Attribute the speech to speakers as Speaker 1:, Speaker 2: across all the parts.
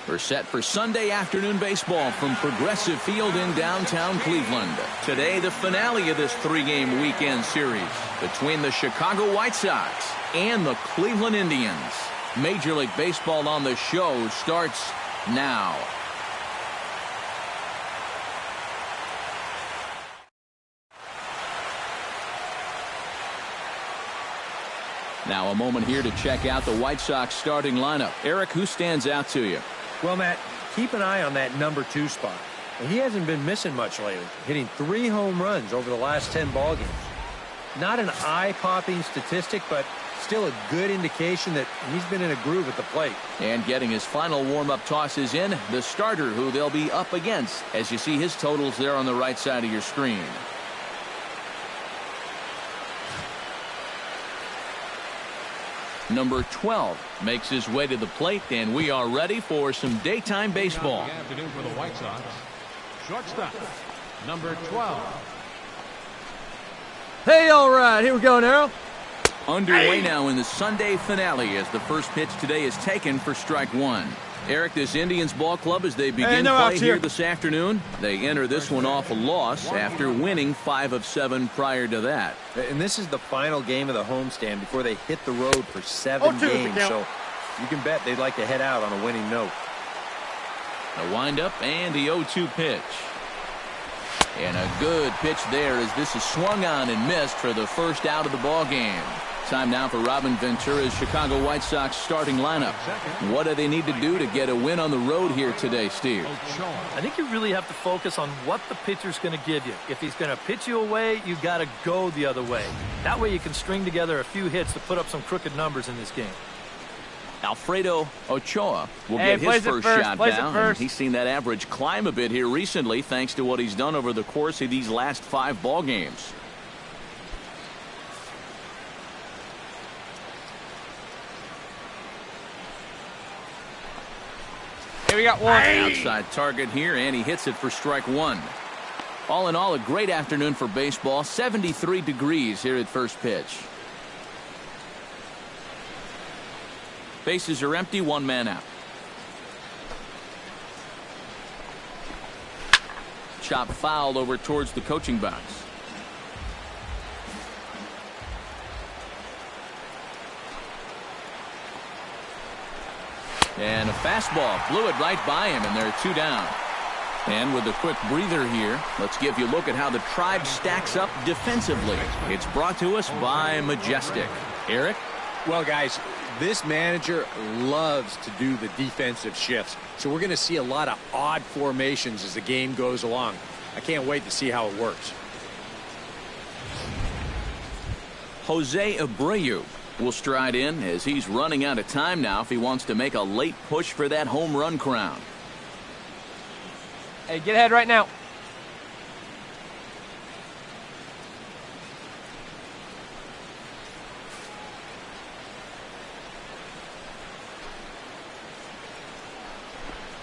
Speaker 1: We're set for Sunday afternoon baseball from Progressive Field in downtown Cleveland. Today, the finale of this three-game weekend series between the Chicago White Sox and the Cleveland Indians. Major League Baseball on the Show starts now. Now a moment here to check out the White Sox starting lineup. Eric, who stands out to you?
Speaker 2: Well, Matt, keep an eye on that number 2 spot. He hasn't been missing much lately, hitting 3 home runs over the last 10 ball games. Not an eye-popping statistic, but still a good indication that he's been in a groove at the plate.
Speaker 1: And getting his final warm-up tosses in, the starter who they'll be up against, as you see his totals there on the right side of your screen. Number 12 makes his way to the plate, and we are ready for some daytime baseball.
Speaker 3: Afternoon for the White Sox. Shortstop, number 12.
Speaker 4: Hey, all right, here we go now.
Speaker 1: Underway now in the Sunday finale as the first pitch today is taken for strike one. Eric, this Indians ball club, as they begin play here this afternoon, they enter this one off a loss after winning 5 of 7 prior to that.
Speaker 2: And this is the final game of the homestand before they hit the road for 7 games. So you can bet they'd like to head out on a winning note.
Speaker 1: The windup and the 0-2 pitch. And a good pitch there as this is swung on and missed for the first out of the ball game. Time now for Robin Ventura's Chicago White Sox starting lineup. What do they need to do to get a win on the road here today, Steve?
Speaker 5: I think you really have to focus on what the pitcher's going to give you. If he's going to pitch you away, you got to go the other way. That way you can string together a few hits to put up some crooked numbers in this game.
Speaker 1: Alfredo Ochoa will get his first shot down. And he's seen that average climb a bit here recently thanks to what he's done over the course of these last 5 ball games.
Speaker 4: Here we got one.
Speaker 1: Outside target here, and he hits it for strike one. All in all, a great afternoon for baseball. 73 degrees here at first pitch. Bases are empty, 1 man out. Chop fouled over towards the coaching box. And a fastball blew it right by him, and they're 2 down. And with a quick breather here, let's give you a look at how the Tribe stacks up defensively. It's brought to us by Majestic. Eric?
Speaker 2: Well, guys, this manager loves to do the defensive shifts. So we're going to see a lot of odd formations as the game goes along. I can't wait to see how it works.
Speaker 1: Jose Abreu will stride in as he's running out of time now if he wants to make a late push for that home run crown.
Speaker 4: Hey, get ahead right now.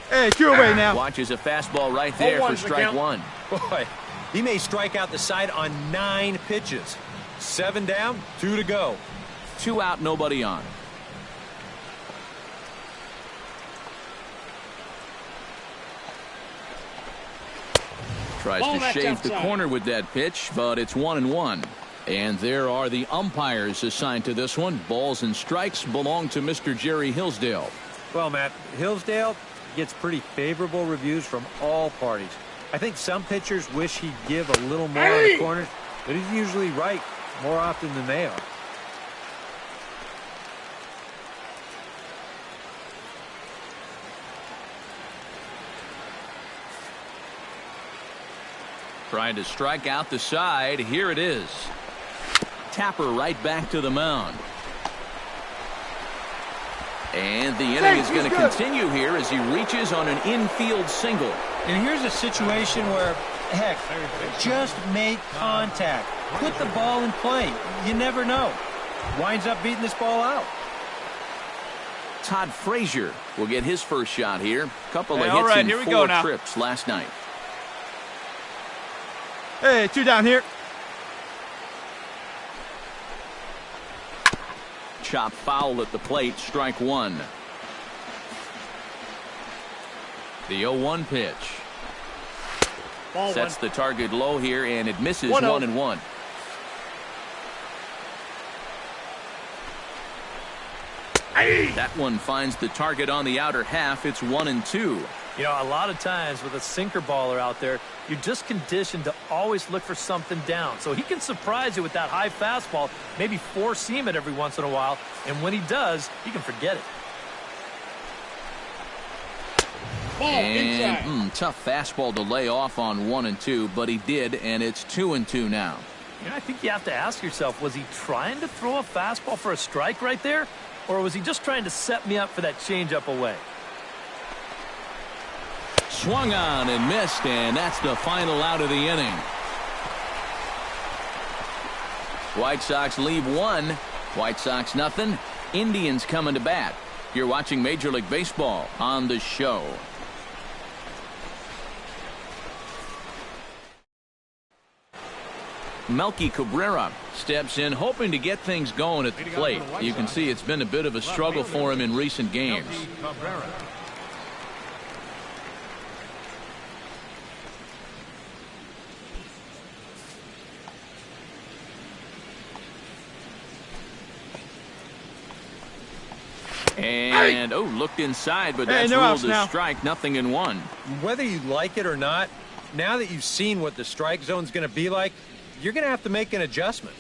Speaker 4: Hey, it's your way now.
Speaker 1: Watches a fastball right there for strike one.
Speaker 2: Boy, he may strike out the side on 9 pitches. 7 down, 2 to go.
Speaker 1: 2 out, nobody on. Tries to shave the corner with that pitch, but it's 1-1. And there are the umpires assigned to this one. Balls and strikes belong to Mr. Jerry Hillsdale.
Speaker 2: Well, Matt, Hillsdale gets pretty favorable reviews from all parties. I think some pitchers wish he'd give a little more on the corners, but he's usually right more often than they are.
Speaker 1: Trying to strike out the side. Here it is. Tapper right back to the mound. And the inning is going to continue here as he reaches on an infield single.
Speaker 2: And here's a situation where, heck, just make contact. Put the ball in play. You never know. Winds up beating this ball out.
Speaker 1: Todd Frazier will get his first shot here. Couple of hits in 4 trips last night.
Speaker 4: Hey, 2 down here.
Speaker 1: Chop foul at the plate, strike one. The 0-1 pitch.
Speaker 3: Ball
Speaker 1: Sets
Speaker 3: one.
Speaker 1: the target low here, and it misses
Speaker 3: 1-0.
Speaker 1: 1-1. That one finds the target on the outer half. It's 1-2.
Speaker 5: You know, a lot of times with a sinker baller out there, you're just conditioned to always look for something down. So he can surprise you with that high fastball, maybe four-seam it every once in a while, and when he does, you can forget it.
Speaker 1: And tough fastball to lay off on 1-2, but he did, and it's 2-2 now.
Speaker 5: You know, I think you have to ask yourself, was he trying to throw a fastball for a strike right there? Or was he just trying to set me up for that changeup away?
Speaker 1: Swung on and missed, and that's the final out of the inning. White Sox leave 1. White Sox nothing. Indians coming to bat. You're watching Major League Baseball on The Show. Melky Cabrera steps in, hoping to get things going at the plate. You can see it's been a bit of a struggle for him in recent games. And, looked inside, but that's ruled a strike, 0-1.
Speaker 2: Whether you like it or not, now that you've seen what the strike zone's going to be like, you're going to have to make an adjustment.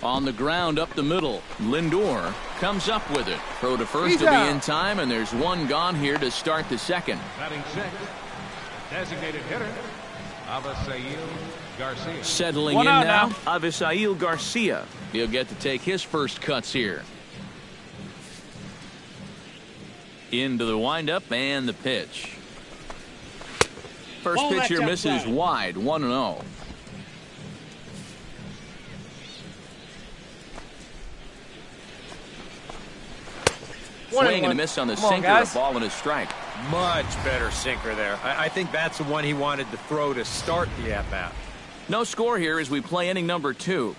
Speaker 1: On the ground up the middle, Lindor comes up with it. Throw to first will be in time, and there's one gone here to start the second.
Speaker 3: Batting sixth, designated hitter, Avisail Garcia.
Speaker 1: Settling in now, Avisail Garcia. He'll get to take his first cuts here. Into the windup and the pitch. First pitch here misses wide, 1-0. Swing and a miss on the sinker, a ball and a strike.
Speaker 2: Much better sinker there. I think that's the one he wanted to throw to start the at-bat.
Speaker 1: No score here as we play inning number 2.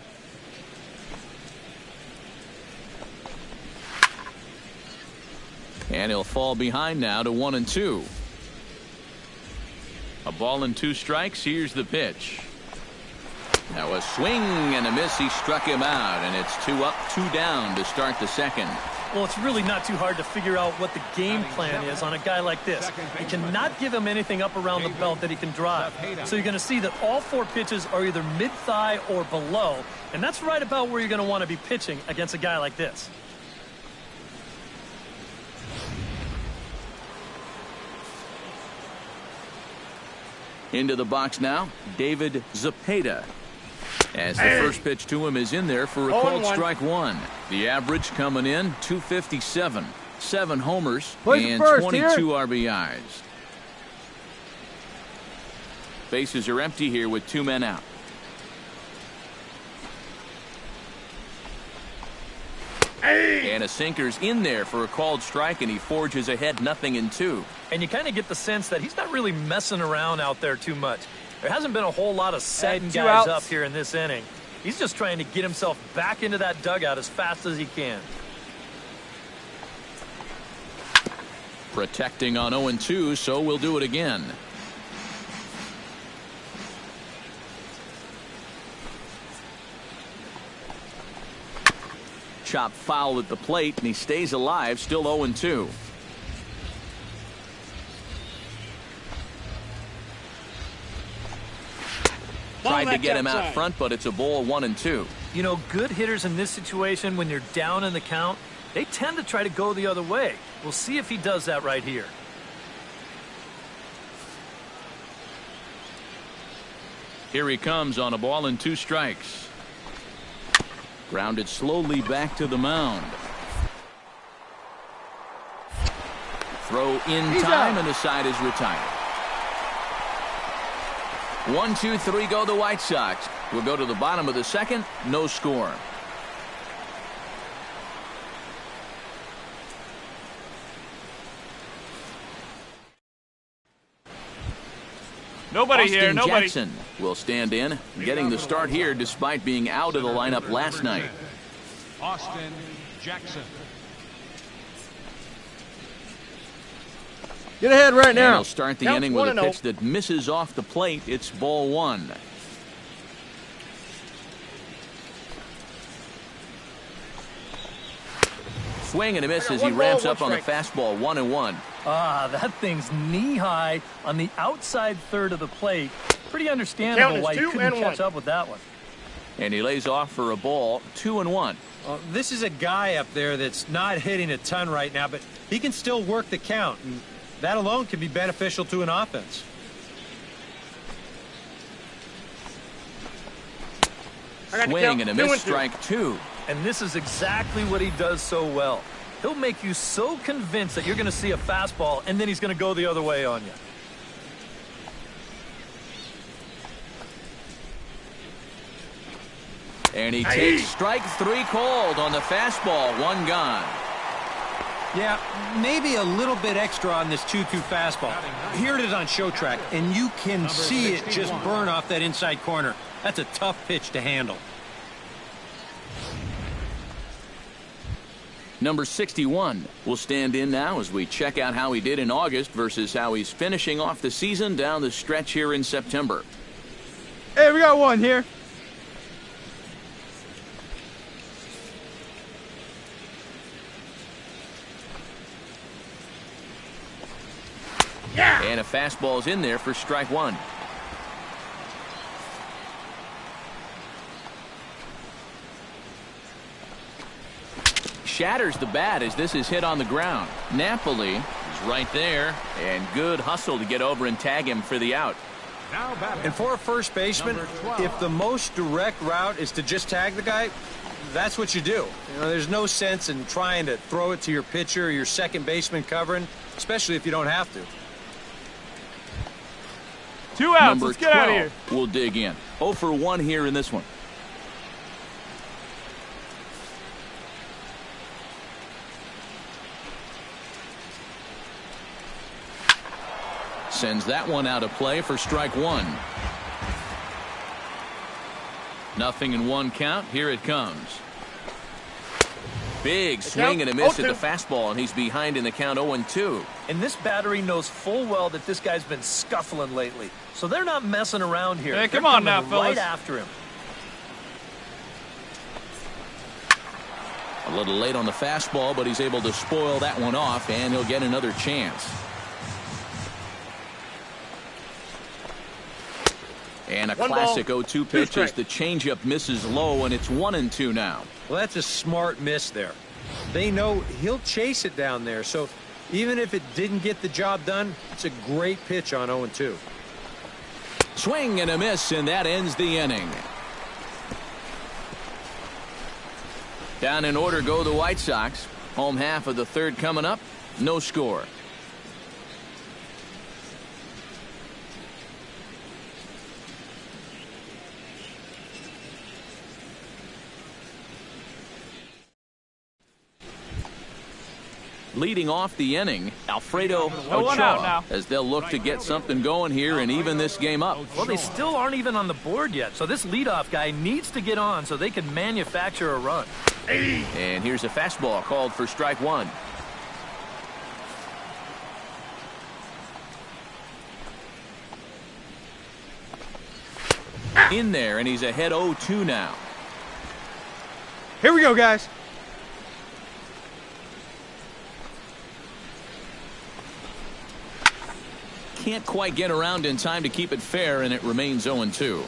Speaker 1: And he'll fall behind now to 1-2. A ball and 2 strikes. Here's the pitch. Now a swing and a miss. He struck him out, and it's 2 up, 2 down to start the second.
Speaker 5: Well, it's really not too hard to figure out what the game plan is on a guy like this. You cannot give him anything up around the belt that he can drive. So you're going to see that all 4 pitches are either mid-thigh or below, and that's right about where you're going to want to be pitching against a guy like this.
Speaker 1: Into the box now, David Zepeda. As the first pitch to him is in there for a called strike 1. The average coming in, 257. 7 homers and 22 RBIs. Bases are empty here with 2 men out. And a sinker's in there for a called strike, and he forges ahead 0-2.
Speaker 5: And you kind of get the sense that he's not really messing around out there too much. There hasn't been a whole lot of setting guys up here in this inning. He's just trying to get himself back into that dugout as fast as he can.
Speaker 1: Protecting on 0-2, so we'll do it again. Chop foul at the plate, and he stays alive, still 0-2. Tried to get him out front, but it's a ball, 1-2.
Speaker 5: You know, good hitters in this situation, when you're down in the count, they tend to try to go the other way. We'll see if he does that right here.
Speaker 1: Here he comes on a ball and 2 strikes. Grounded slowly back to the mound. Throw in time, and the side is retired. 1, 2, 3 go the White Sox. We'll go to the bottom of the second. No score.
Speaker 4: Nobody
Speaker 1: Austin
Speaker 4: here, nobody.
Speaker 1: Jackson will stand in, getting the start here despite being out of the lineup last night.
Speaker 3: Austin Jackson.
Speaker 4: Get ahead right
Speaker 1: And
Speaker 4: now.
Speaker 1: he'll start the inning with a pitch that misses off the plate. It's ball one. Swing and a miss as he ramps up on the fastball. 1-1.
Speaker 5: Ah, that thing's knee-high on the outside third of the plate. Pretty understandable why you couldn't catch up with that one.
Speaker 1: And he lays off for a ball. 2-1.
Speaker 2: This is a guy up there that's not hitting a ton right now, but he can still work the count, and that alone can be beneficial to an offense.
Speaker 1: Swing and a miss, strike two.
Speaker 5: And this is exactly what he does so well. He'll make you so convinced that you're going to see a fastball, and then he's going to go the other way on you.
Speaker 1: And he takes strike three called on the fastball. One gone.
Speaker 2: Yeah, maybe a little bit extra on this 2-2 fastball. Here it is on show track, and you can see it just burn off that inside corner. That's a tough pitch to handle.
Speaker 1: Number 61 will stand in now as we check out how he did in August versus how he's finishing off the season down the stretch here in September.
Speaker 4: Hey, we got one here.
Speaker 1: And a fastball's in there for strike one. Shatters the bat as this is hit on the ground. Napoli is right there, and good hustle to get over and tag him for the out.
Speaker 3: Now batting.
Speaker 2: And for a first baseman, if the most direct route is to just tag the guy, that's what you do. You know, there's no sense in trying to throw it to your pitcher or your second baseman covering, especially if you don't have to.
Speaker 4: 2 outs.
Speaker 1: Number
Speaker 4: Let's get out of here.
Speaker 1: 12 will dig in. 0 for 1 here in this one. Sends that one out of play for strike one. 0-1 count. Here it comes. Big swing and a miss at the fastball, and he's behind in the count 0-2.
Speaker 5: And this battery knows full well that this guy's been scuffling lately. So they're not messing around here.
Speaker 4: Hey,
Speaker 5: They're
Speaker 4: come on
Speaker 5: coming
Speaker 4: now,
Speaker 5: right
Speaker 4: fellas.
Speaker 5: after him.
Speaker 1: A little late on the fastball, but he's able to spoil that one off, and he'll get another chance. And a classic 0-2 pitch as the changeup misses low, and it's 1-2 now.
Speaker 2: Well, that's a smart miss there. They know he'll chase it down there, so even if it didn't get the job done, it's a great pitch on 0-2.
Speaker 1: Swing and a miss, and that ends the inning. Down in order go the White Sox. Home half of the third coming up. No score. Leading off the inning, Alfredo
Speaker 4: one out now.
Speaker 1: Ochoa, as they'll look to get something going here and even this game up.
Speaker 5: Well, they still aren't even on the board yet. So this leadoff guy needs to get on so they can manufacture a run.
Speaker 1: And here's a fastball called for strike one. In there, and he's ahead 0-2 now.
Speaker 4: Here we go, guys.
Speaker 1: Can't quite get around in time to keep it fair, and it remains 0-2.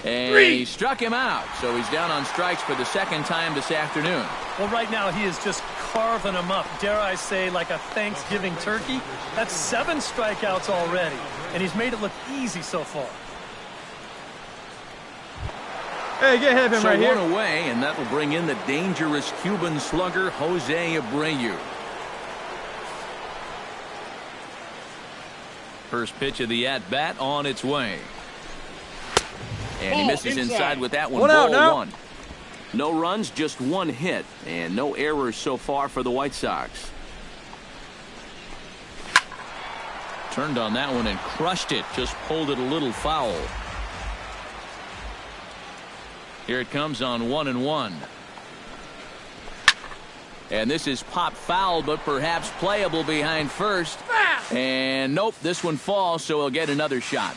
Speaker 1: And he struck him out, so he's down on strikes for the second time this afternoon.
Speaker 5: Well, right now he is just carving them up. Dare I say, like a Thanksgiving turkey? That's 7 strikeouts already, and he's made it look easy so far.
Speaker 4: Hey, get ahead of him
Speaker 1: So
Speaker 4: right here.
Speaker 1: one away, and that will bring in the dangerous Cuban slugger, Jose Abreu. First pitch of the at-bat on its way. And he misses inside with that one.
Speaker 4: One out
Speaker 1: Ball
Speaker 4: now.
Speaker 1: one. No runs, just one hit, and no errors so far for the White Sox. Turned on that one and crushed it. Just pulled it a little foul. Here it comes on 1-1. And this is pop foul, but perhaps playable behind first. And nope, this one falls, so he'll get another shot.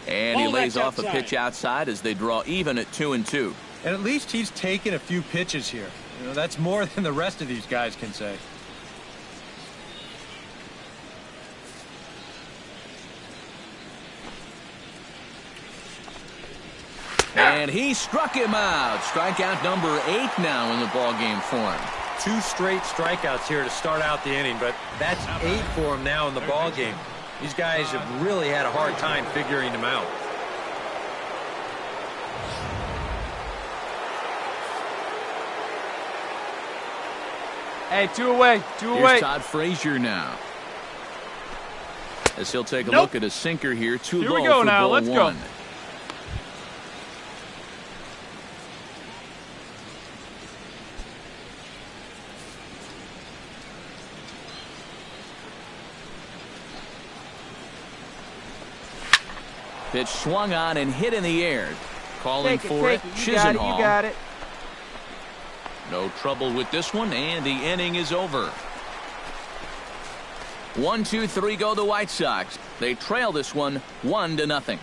Speaker 1: And he lays off a pitch outside as they draw even at 2-2.
Speaker 2: And at least he's taken a few pitches here. You know, that's more than the rest of these guys can say.
Speaker 1: And he struck him out. Strikeout number 8 now in the ballgame for him.
Speaker 2: 2 straight strikeouts here to start out the inning, but that's 8 for him now in the ballgame. These guys have really had a hard time figuring him out.
Speaker 4: Hey, 2 away. 2 away.
Speaker 1: Here's Todd Frazier now. As he'll take a look at a sinker here. Too low
Speaker 4: we go
Speaker 1: for
Speaker 4: now.
Speaker 1: ball
Speaker 4: Let's
Speaker 1: 1.
Speaker 4: go.
Speaker 1: Pitch swung on and hit in the air. Calling for it.
Speaker 4: You got it. You got it.
Speaker 1: No trouble with this one, and the inning is over. 1-2-3 go the White Sox. They trail this one 1-0.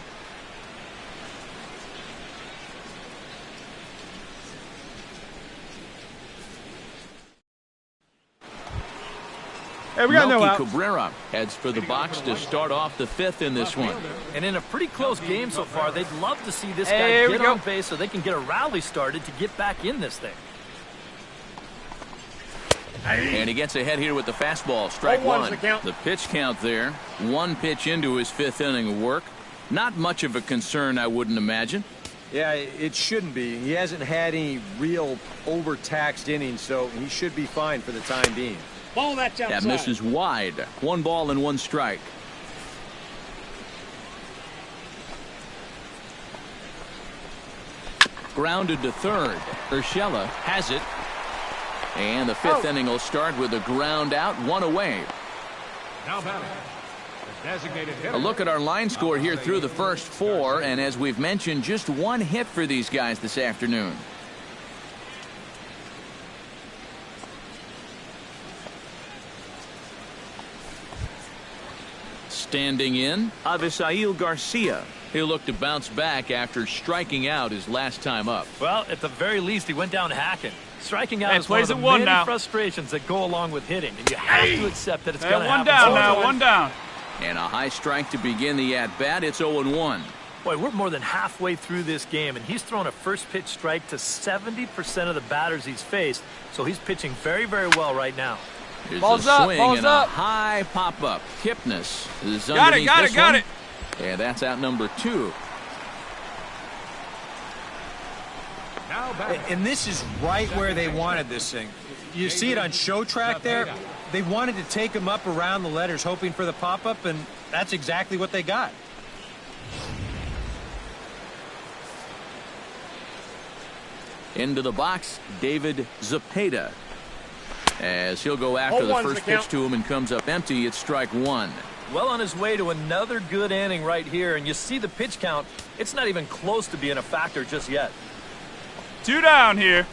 Speaker 4: Hey, we got no outs.
Speaker 1: Cabrera heads for the box to start off the 5th in this one.
Speaker 5: And in a pretty close game so far, they'd love to see this guy get on base so they can get a rally started to get back in this thing.
Speaker 1: And he gets ahead here with the fastball. Strike 1. The pitch count there. 1 pitch into his 5th inning of work. Not much of a concern, I wouldn't imagine.
Speaker 2: Yeah, it shouldn't be. He hasn't had any real overtaxed innings, so he should be fine for the time being.
Speaker 6: Ball that's outside.
Speaker 1: That misses wide. 1 ball and 1 strike. Grounded to third. Urshela has it. And the 5th inning will start with a ground out, 1 away.
Speaker 3: Now batting. The designated hitter.
Speaker 1: A look at our line score here through the first 4, and as we've mentioned, just 1 hit for these guys this afternoon. Standing in, Avisail Garcia. He'll look to bounce back after striking out his last time up.
Speaker 5: Well, at the very least, he went down hacking. Striking out is one of the many frustrations that go along with hitting, and you have to accept that it's going to happen.
Speaker 4: 1 down now, 1 down.
Speaker 1: And a high strike to begin the at-bat. It's 0-1.
Speaker 5: Boy, we're more than halfway through this game, and he's thrown a first pitch strike to 70% of the batters he's faced, so he's pitching very, very well right now.
Speaker 1: Here's
Speaker 4: Balls
Speaker 1: a
Speaker 4: up,
Speaker 1: swing
Speaker 4: balls
Speaker 1: and
Speaker 4: up.
Speaker 1: A high pop-up. Kipnis is
Speaker 4: Got it,
Speaker 1: underneath
Speaker 4: got
Speaker 1: this
Speaker 4: it, got
Speaker 1: one.
Speaker 4: it.
Speaker 1: And that's out number 2.
Speaker 3: Now batting.
Speaker 2: And this is right where they wanted this thing. You see it on show track there? They wanted to take him up around the letters, hoping for the pop-up, and that's exactly what they got.
Speaker 1: Into the box, David Zepeda. As he'll go after the first pitch to him and comes up empty, it's strike 1.
Speaker 5: Well on his way to another good inning right here, and you see the pitch count. It's not even close to being a factor just yet.
Speaker 4: 2 down here.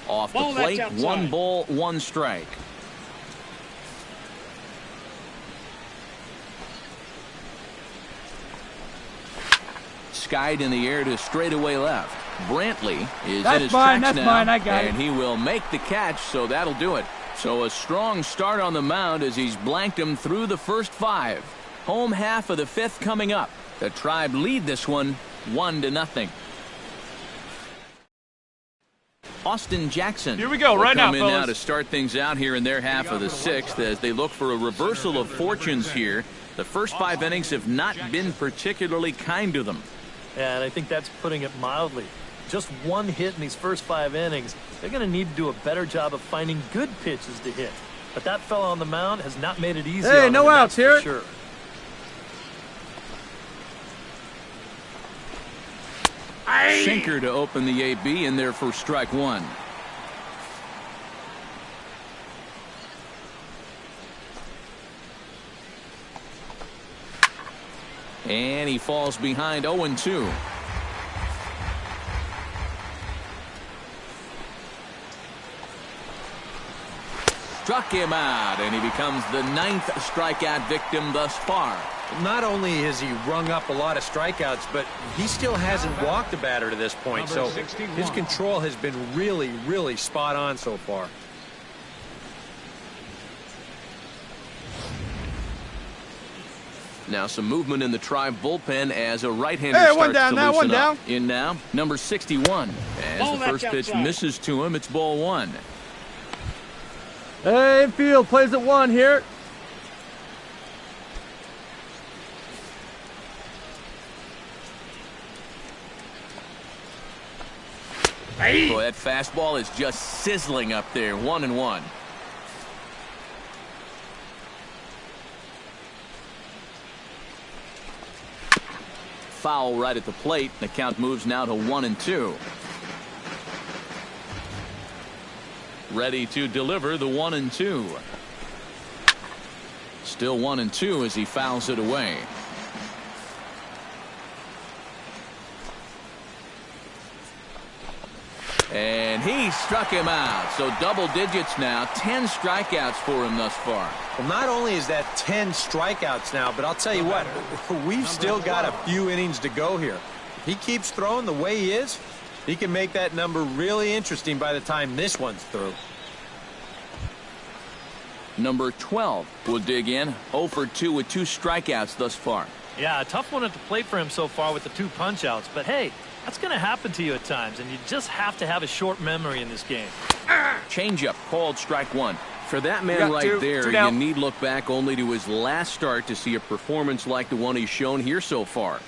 Speaker 1: Off the
Speaker 6: Ball
Speaker 1: plate,
Speaker 6: that's
Speaker 1: 1 ball, 1 strike. Skied in the air to straightaway left. Brantley is in his tracks now,
Speaker 4: mine, I got it.
Speaker 1: and he will make the catch, so that'll do it. So a strong start on the mound as he's blanked him through the first 5. Home half of the 5th coming up. The Tribe lead this one 1-0. Austin Jackson.
Speaker 4: Here we go,
Speaker 1: will
Speaker 4: right now,
Speaker 1: come in now
Speaker 4: fellas.
Speaker 1: to start things out here in their half of the 6th as they look for a reversal of fortunes here. The first 5 innings have not been particularly kind to them.
Speaker 5: Yeah, and I think that's putting it mildly. Just 1 hit in these first 5 innings. They're going to need to do a better job of finding good pitches to hit. But that fella on the mound has not made it easy.
Speaker 4: Hey,
Speaker 5: on
Speaker 4: no
Speaker 5: them,
Speaker 4: outs
Speaker 5: that's
Speaker 4: here.
Speaker 5: for sure.
Speaker 1: Sinker to open the AB in there for strike 1. And he falls behind 0-2. Struck him out, and he becomes the 9th strikeout victim thus far.
Speaker 2: Not only has he rung up a lot of strikeouts, but he still hasn't walked a batter to this point. So his control has been really, really spot on so far.
Speaker 1: Now some movement in the Tribe bullpen as a right-hander starts
Speaker 4: one down
Speaker 1: to
Speaker 4: now,
Speaker 1: loosen
Speaker 4: one
Speaker 1: up.
Speaker 4: down.
Speaker 1: In now, number 61. As the first pitch misses to him, it's ball 1.
Speaker 4: Hey, field plays at 1 here.
Speaker 1: Boy, that fastball is just sizzling up there. 1-1. Foul right at the plate. The count moves now to 1-2. Ready to deliver the 1-2. Still 1-2 as he fouls it away. And he struck him out. So double digits now. 10 strikeouts for him thus far.
Speaker 2: Well, not only is that 10 strikeouts now, but I'll tell you what, we've still got a few innings to go here. If he keeps throwing the way he is, he can make that number really interesting by the time this one's through.
Speaker 1: Number 12 will dig in. 0 for 2 with 2 strikeouts thus far.
Speaker 5: Yeah, a tough one at the plate for him so far with the 2 punch-outs. But, hey, that's going to happen to you at times, and you just have to have a short memory in this game.
Speaker 1: Changeup called strike 1. For that man right there, you need look back only to his last start to see a performance like the one he's shown here so far.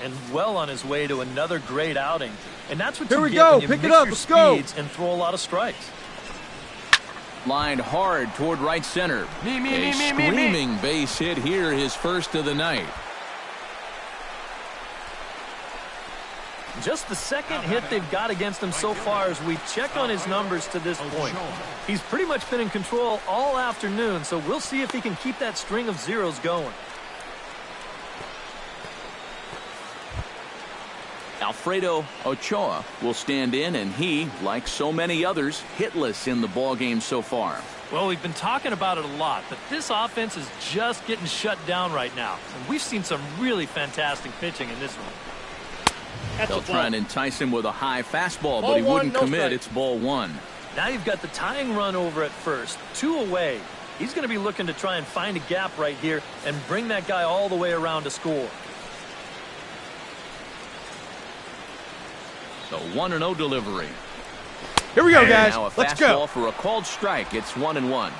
Speaker 5: And well on his way to another great outing. And that's what
Speaker 4: Here
Speaker 5: you
Speaker 4: we
Speaker 5: get
Speaker 4: go.
Speaker 5: when you
Speaker 4: Pick
Speaker 5: mix
Speaker 4: it up.
Speaker 5: your
Speaker 4: Let's go.
Speaker 5: speeds and throw a lot of strikes.
Speaker 1: Lined hard toward right center. A screaming base hit here, his first of the night.
Speaker 5: Just the second hit they've got against him so far as we check on his numbers to this point. He's pretty much been in control all afternoon, so we'll see if he can keep that string of zeros going.
Speaker 1: Alfredo Ochoa will stand in, and he, like so many others, hitless in the ballgame so far.
Speaker 5: Well, we've been talking about it a lot, but this offense is just getting shut down right now. And we've seen some really fantastic pitching in this one.
Speaker 1: They'll try and entice him with a high fastball, but he wouldn't commit. It's ball 1.
Speaker 5: Now you've got the tying run over at first. 2 away. He's going to be looking to try and find a gap right here and bring that guy all the way around to score.
Speaker 1: So 1-0 delivery.
Speaker 4: Here we go, guys.
Speaker 1: Now a
Speaker 4: Let's
Speaker 1: fastball
Speaker 4: go.
Speaker 1: for a called strike. It's 1-1.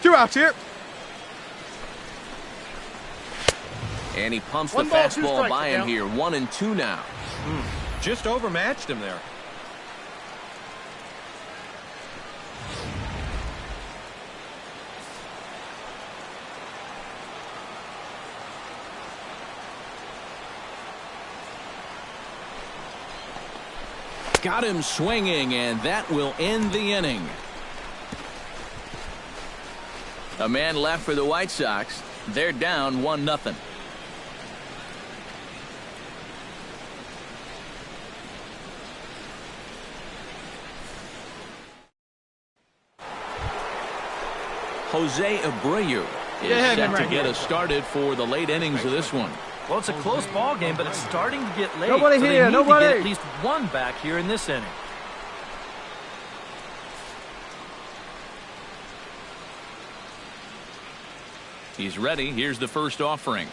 Speaker 4: Two outs here.
Speaker 1: And he pumps the
Speaker 4: 1 ball, 2
Speaker 1: fastball
Speaker 4: strikes,
Speaker 1: by him
Speaker 4: count.
Speaker 1: here. 1-2 now.
Speaker 2: Just overmatched him there.
Speaker 1: Got him swinging, and that will end the inning. A man left for the White Sox. They're down 1-0. Jose Abreu is set to get us started for the late innings of this one.
Speaker 5: Well, it's a close ball game, but it's starting to get late.
Speaker 4: Nobody
Speaker 5: so they
Speaker 4: here,
Speaker 5: need
Speaker 4: nobody.
Speaker 5: to get at least 1 back here in this inning.
Speaker 1: He's ready. Here's the first offering.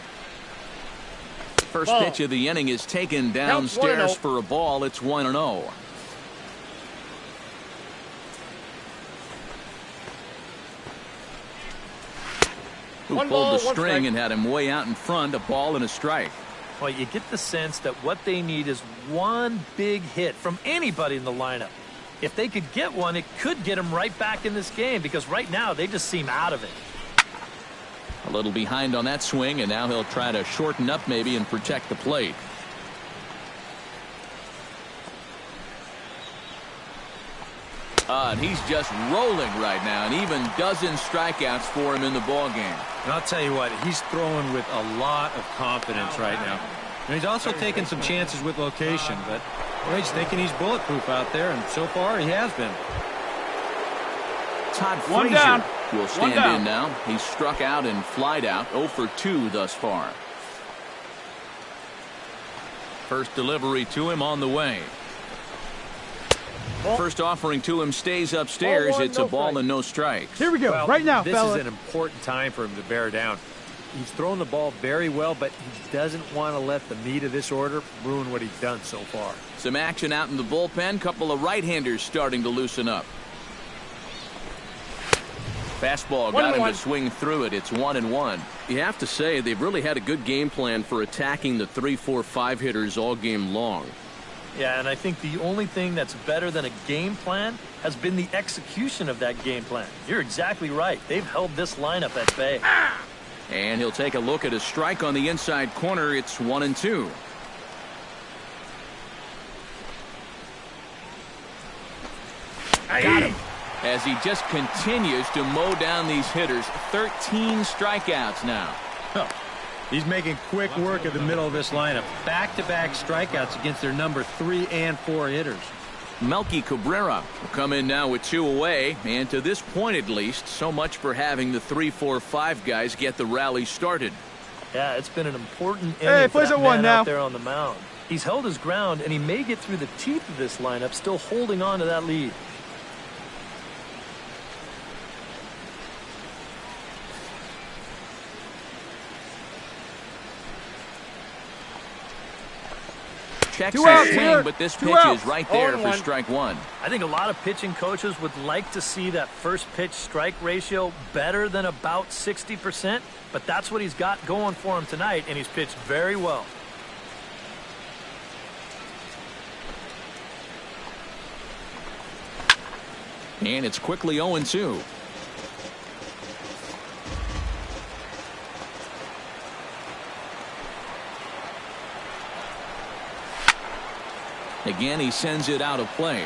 Speaker 1: First pitch of the inning is taken downstairs for a ball. It's 1-0. Who pulled the string and had him way out in front, a ball and a strike.
Speaker 5: Well, you get the sense that what they need is 1 big hit from anybody in the lineup. If they could get one, it could get them right back in this game because right now they just seem out of it.
Speaker 1: A little behind on that swing, and now he'll try to shorten up maybe and protect the plate. And he's just rolling right now, and even dozen strikeouts for him in the ball game.
Speaker 2: And I'll tell you what, he's throwing with a lot of confidence right now. And he's also taking some chances with location, but he's thinking he's bulletproof out there, and so far he has been.
Speaker 1: Todd
Speaker 4: One
Speaker 1: Frazier
Speaker 4: down.
Speaker 1: will stand in now. He's struck out and flied out 0 for 2 thus far. First delivery to him on the way. First offering to him stays upstairs. It's a ball and no strikes.
Speaker 3: Here we go.
Speaker 2: Well,
Speaker 3: Right now,
Speaker 2: this
Speaker 3: fella.
Speaker 2: is an important time for him to bear down. He's thrown the ball very well, but he doesn't want to let the meat of this order ruin what he's done so far.
Speaker 1: Some action out in the bullpen. Couple of right-handers starting to loosen up. Fastball got him to swing through it. It's 1-1.
Speaker 6: You have to say they've really had a good game plan for attacking the 3, 4, 5 hitters all game long.
Speaker 5: Yeah, and I think the only thing that's better than a game plan has been the execution of that game plan. You're exactly right. They've held this lineup at bay.
Speaker 1: And he'll take a look at a strike on the inside corner. It's 1-2. Got him. As he just continues to mow down these hitters. 13 strikeouts now.
Speaker 2: He's making quick work of the middle of this lineup. Back-to-back strikeouts against their number 3 and 4 hitters.
Speaker 1: Melky Cabrera will come in now with 2 away. And to this point, at least, so much for having the 3, 4, 5 guys get the rally started.
Speaker 5: Yeah, it's been an important inning for
Speaker 3: plays
Speaker 5: that
Speaker 3: at one
Speaker 5: man
Speaker 3: now.
Speaker 5: out there on the mound. He's held his ground, and he may get through the teeth of this lineup, still holding on to that lead.
Speaker 1: Checks
Speaker 3: Two
Speaker 1: his
Speaker 3: outs
Speaker 1: swing,
Speaker 3: here.
Speaker 1: but this
Speaker 3: Two
Speaker 1: pitch
Speaker 3: outs.
Speaker 1: is right there for
Speaker 3: 0-1.
Speaker 1: strike one.
Speaker 5: I think a lot of pitching coaches would like to see that first pitch strike ratio better than about 60%, but that's what he's got going for him tonight, and he's pitched very well.
Speaker 1: And it's quickly 0-2. Again, he sends it out of play.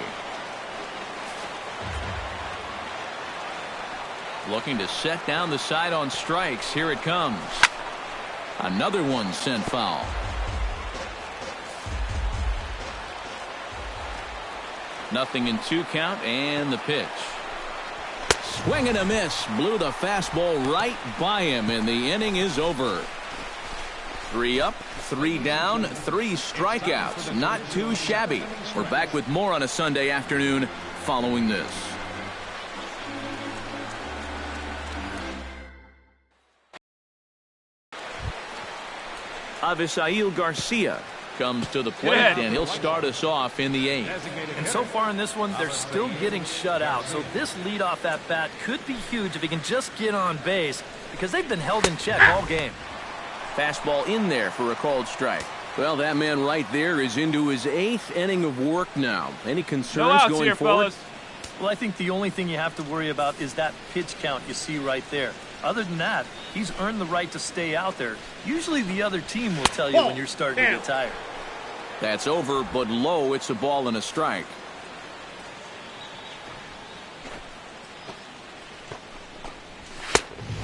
Speaker 1: Looking to set down the side on strikes. Here it comes. Another one sent foul. Nothing in 2 count, and the pitch. Swing and a miss. Blew the fastball right by him, and the inning is over. 3 up, 3 down, 3 strikeouts. Not too shabby. We're back with more on a Sunday afternoon following this. Avisail Garcia comes to the plate, and he'll start us off in the 8th.
Speaker 5: And so far in this one, they're still getting shut out. So this leadoff at bat could be huge if he can just get on base, because they've been held in check all game.
Speaker 1: Fastball in there for a called strike.
Speaker 6: Well, that man right there is into his 8th inning of work now. Any
Speaker 4: No
Speaker 6: concerns
Speaker 4: outs
Speaker 6: going
Speaker 4: here,
Speaker 6: forward?
Speaker 4: fellas.
Speaker 5: Well, I think the only thing you have to worry about is that pitch count you see right there. Other than that, he's earned the right to stay out there. Usually the other team will tell you when you're starting to get tired.
Speaker 1: That's over, but low. It's a ball and a strike.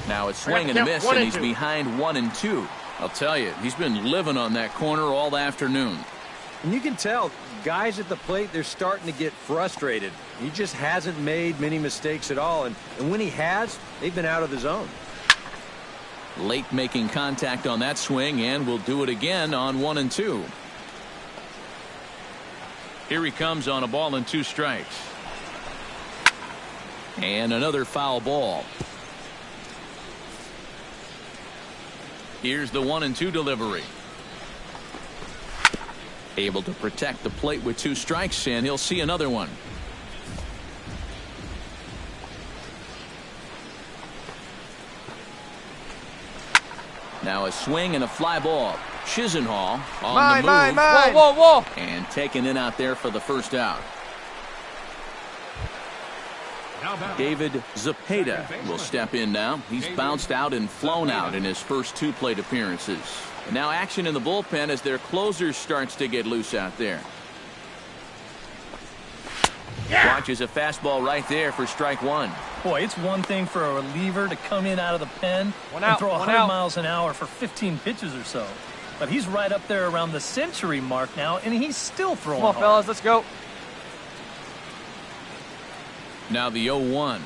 Speaker 1: Now it's swing and a miss, and he's behind 1-2. I'll tell you, he's been living on that corner all afternoon.
Speaker 2: And you can tell, guys at the plate, they're starting to get frustrated. He just hasn't made many mistakes at all, and when he has, they've been out of the zone.
Speaker 1: Late making contact on that swing, and will do it again on 1-2. Here he comes on a ball and 2 strikes. And another foul ball. Here's the 1-2 delivery. Able to protect the plate with 2 strikes, and he'll see another one. Now a swing and a fly ball. Chisenhall on the move.
Speaker 4: Whoa, whoa, whoa.
Speaker 1: And taken in out there for the first out. David Zepeda will step in now. He's bounced out and flown out in his first 2 plate appearances. And now action in the bullpen as their closer starts to get loose out there. Watches a fastball right there for strike one.
Speaker 5: Boy, it's one thing for a reliever to come in out of the pen and throw 100 miles an hour for 15 pitches or so. But he's right up there around the century mark now, and he's still throwing
Speaker 4: Come on,
Speaker 5: hard.
Speaker 4: fellas, let's go.
Speaker 1: Now the 0-1.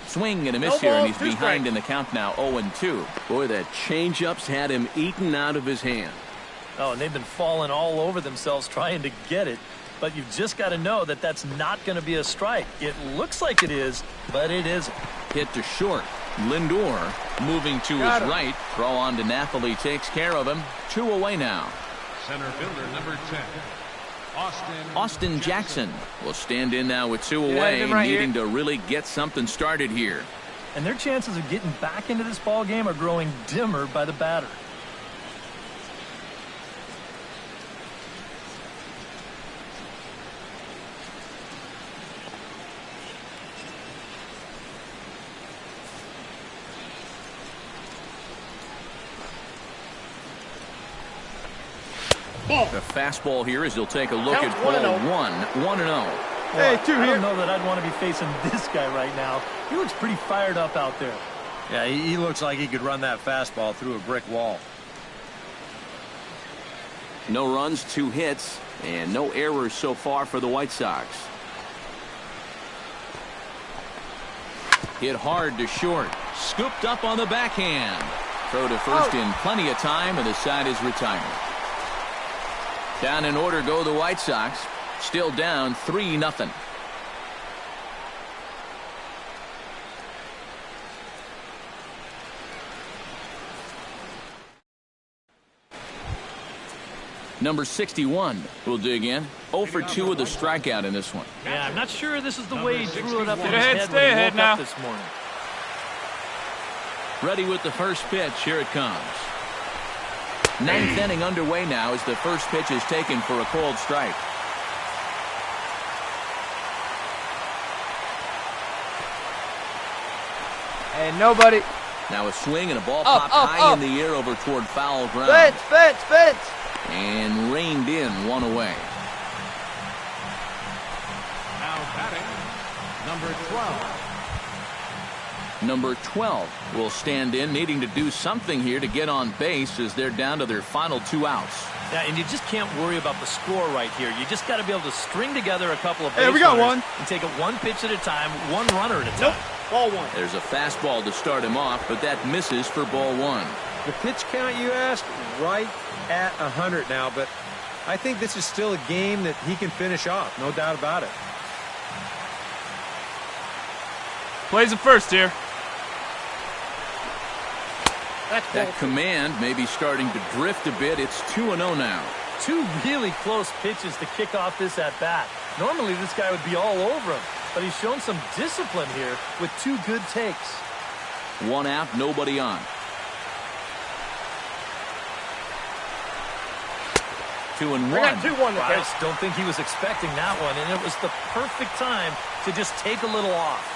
Speaker 1: Swing and a miss here, and he's behind in the count now, 0-2.
Speaker 6: Boy, that changeup's had him eaten out of his hand.
Speaker 5: Oh, and they've been falling all over themselves trying to get it. But you've just got to know that that's not going to be a strike. It looks like it is, but it isn't.
Speaker 1: Hit to short. Lindor moving to his right. Throw on to Napoli takes care of him. 2 away now.
Speaker 3: Center fielder number 10.
Speaker 1: Austin Jackson will stand in now with 2 away, needing to really get something started here.
Speaker 5: And their chances of getting back into this ball game are growing dimmer by the batter.
Speaker 1: The fastball here as he'll take a look at ball 1-0.
Speaker 5: Hey, I don't know that I'd want to be facing this guy right now. He looks pretty fired up out there.
Speaker 2: Yeah, he looks like he could run that fastball through a brick wall.
Speaker 1: No runs, 2 hits, and no errors so far for the White Sox. Hit hard to short. Scooped up on the backhand. Throw to first in plenty of time, and the side is retired. Down in order go the White Sox. Still down 3-0. Number 61 will dig in. 0 for 2 with a strikeout in this one.
Speaker 5: Yeah, I'm not sure this is the way he threw it up in his
Speaker 4: ahead,
Speaker 5: head
Speaker 4: stay
Speaker 5: when he
Speaker 4: ahead
Speaker 5: woke
Speaker 4: now.
Speaker 5: up this morning.
Speaker 1: Ready with the first pitch. Here it comes. 9th inning underway now as the first pitch is taken for a called strike.
Speaker 4: And nobody.
Speaker 1: Now a swing and a ball popped high in the air over toward foul ground.
Speaker 4: Fence.
Speaker 1: And reined in 1 away.
Speaker 3: Now batting, number 12.
Speaker 1: Number 12 will stand in, needing to do something here to get on base as they're down to their final 2 outs.
Speaker 5: Yeah, and you just can't worry about the score right here. You just got to be able to string together a couple of base
Speaker 4: we got
Speaker 5: runners
Speaker 4: one.
Speaker 5: and take it one pitch at a time, one runner at a time.
Speaker 4: Ball 1.
Speaker 1: There's a fastball to start him off, but that misses for ball 1.
Speaker 2: The pitch count, you asked, right at 100 now, but I think this is still a game that he can finish off, no doubt about it.
Speaker 4: Plays it first here.
Speaker 1: That command may be starting to drift a bit. It's 2-0 now.
Speaker 5: 2 really close pitches to kick off this at-bat. Normally this guy would be all over him, but he's shown some discipline here with 2 good takes.
Speaker 1: 1 out, nobody on. 2-1.
Speaker 5: I just don't think he was expecting that one, and it was the perfect time to just take a little off.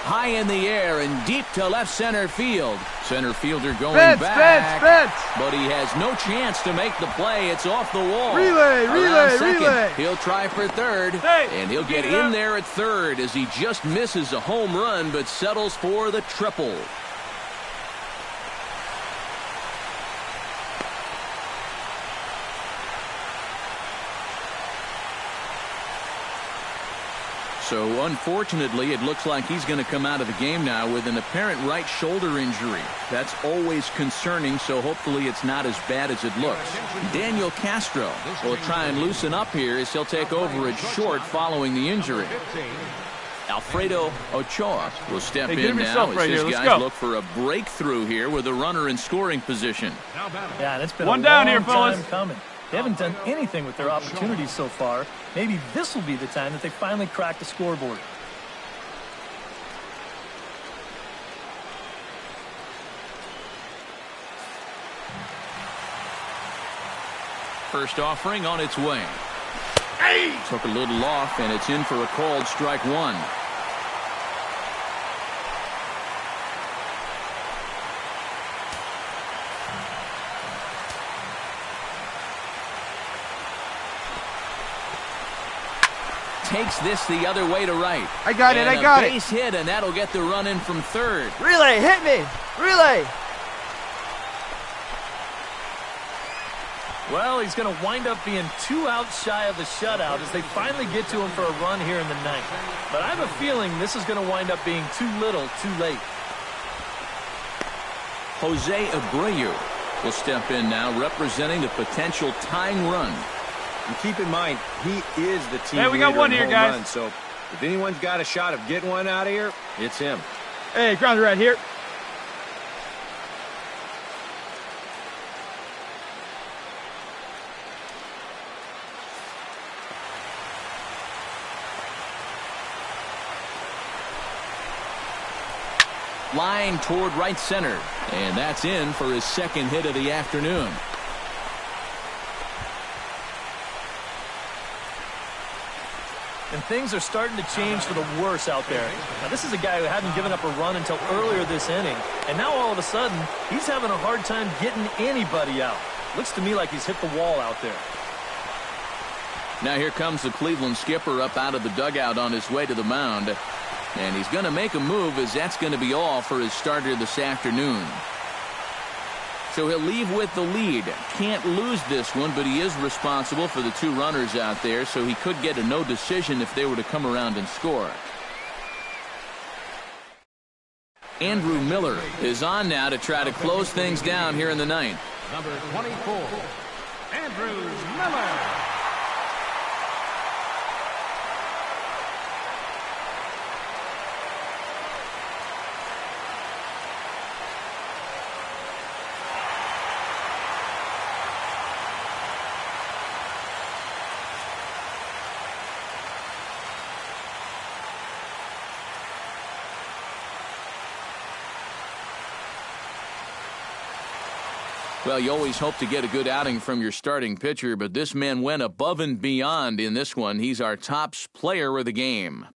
Speaker 1: High in the air and deep to left center field. Center fielder going back.
Speaker 4: Fence.
Speaker 1: But he has no chance to make the play. It's off the wall.
Speaker 4: Relay.
Speaker 1: Second. He'll try for third. And he'll get in there at third as he just misses a home run but settles for the triple. So, unfortunately, it looks like he's going to come out of the game now with an apparent right shoulder injury. That's always concerning, so hopefully it's not as bad as it looks. Daniel Castro will try and loosen up here as he'll take over at short following the injury. Alfredo Ochoa will step in now as his guys look for a breakthrough here with a runner in scoring position.
Speaker 5: Yeah, and it's been
Speaker 4: One
Speaker 5: a
Speaker 4: down
Speaker 5: long
Speaker 4: here, fellas.
Speaker 5: time coming. They haven't done anything with their opportunities so far. Maybe this will be the time that they finally crack the scoreboard.
Speaker 1: First offering on its way. Took a little off, and it's in for a called strike 1. takes this the other way to right.
Speaker 4: I got it,
Speaker 1: And
Speaker 4: I got
Speaker 1: a
Speaker 4: it.
Speaker 1: base hit, and that'll get the run in from third.
Speaker 4: Relay, hit me. Relay.
Speaker 5: Well, he's going to wind up being 2 outs shy of the shutout as they finally get to him for a run here in the ninth. But I have a feeling this is going to wind up being too little, too late.
Speaker 1: Jose Abreu will step in now, representing the potential tying run.
Speaker 2: And keep in mind, he is the team
Speaker 4: Hey, we got
Speaker 2: leader
Speaker 4: one
Speaker 2: in
Speaker 4: here,
Speaker 2: home
Speaker 4: guys.
Speaker 2: runs, so if anyone's got a shot of getting one out of here, it's him.
Speaker 4: Hey, grounder right here.
Speaker 1: Line toward right center. And that's in for his second hit of the afternoon.
Speaker 5: And things are starting to change for the worse out there. Now, this is a guy who hadn't given up a run until earlier this inning. And now all of a sudden, he's having a hard time getting anybody out. Looks to me like he's hit the wall out there.
Speaker 1: Now here comes the Cleveland skipper up out of the dugout on his way to the mound. And he's going to make a move, as that's going to be all for his starter this afternoon. So he'll leave with the lead. Can't lose this one, but he is responsible for the 2 runners out there, so he could get a no decision if they were to come around and score. Andrew Miller is on now to try to close things down here in the ninth.
Speaker 3: Number 24, Andrew Miller.
Speaker 1: Well, you always hope to get a good outing from your starting pitcher, but this man went above and beyond in this one. He's our top player of the game.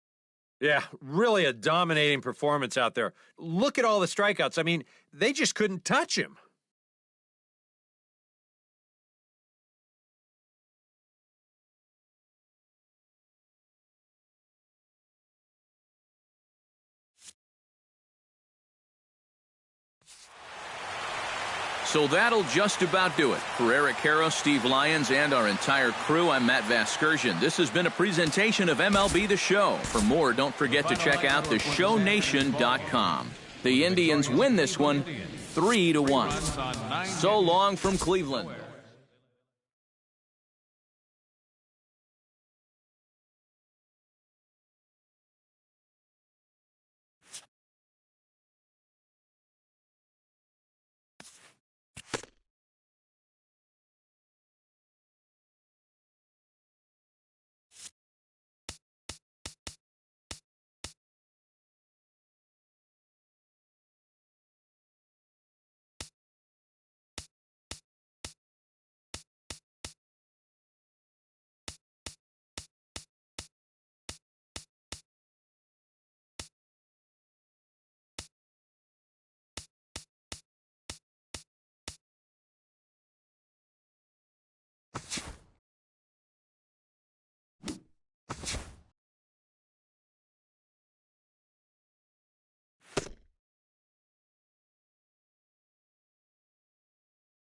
Speaker 2: Yeah, really a dominating performance out there. Look at all the strikeouts. I mean, they just couldn't touch him.
Speaker 1: So that'll just about do it. For Eric Harrow, Steve Lyons, and our entire crew, I'm Matt Vasgersian. This has been a presentation of MLB The Show. For more, don't forget to check out theshownation.com. The Indians win this one 3-1. So long from Cleveland.